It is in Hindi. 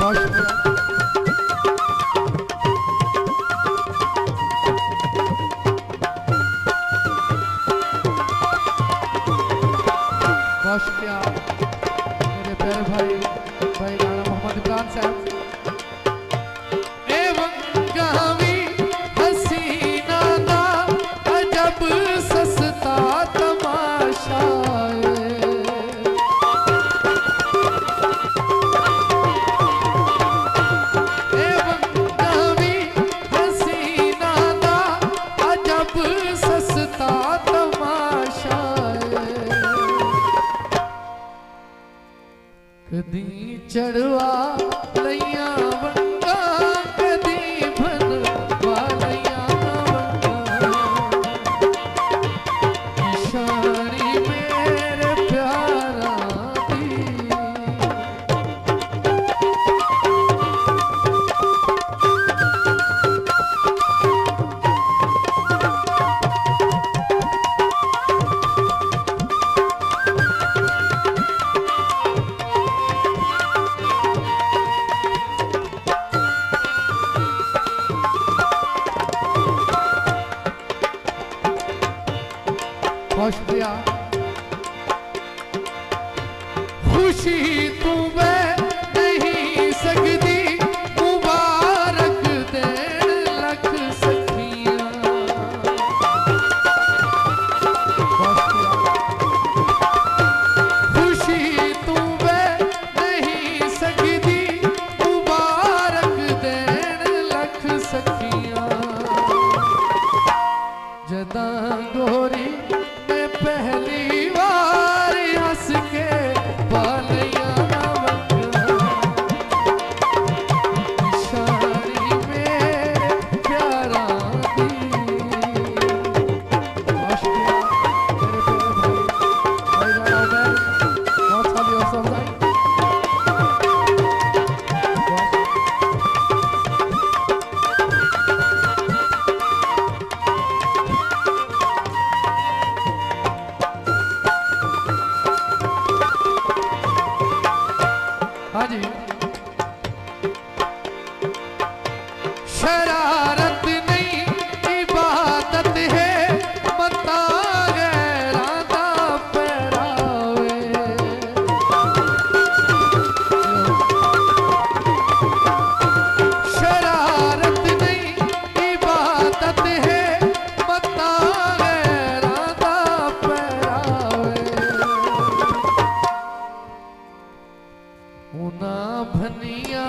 मेरे प्यारे भाई राणा मोहम्मद इमरान साहब। कदी चढ़वा लैया वंगा कदी बनवा लैया वंगा निशानी मेरे प्यारा दी। शुक्रिया खुशी तुम्हें नहीं सकती मुबारक देन लख सखियां। खुशी तुम्हें नहीं सकती मुबारक देन लख सखियां। जदा गोरी पहली बार हंस के बालिया वंगा निशानी मेरे प्यारा दी। शरारत नहीं इबादत है मता गैरां दा पहरावे। शरारत नहीं इबादत है मता गैरां दा पहरावे। उना भनिया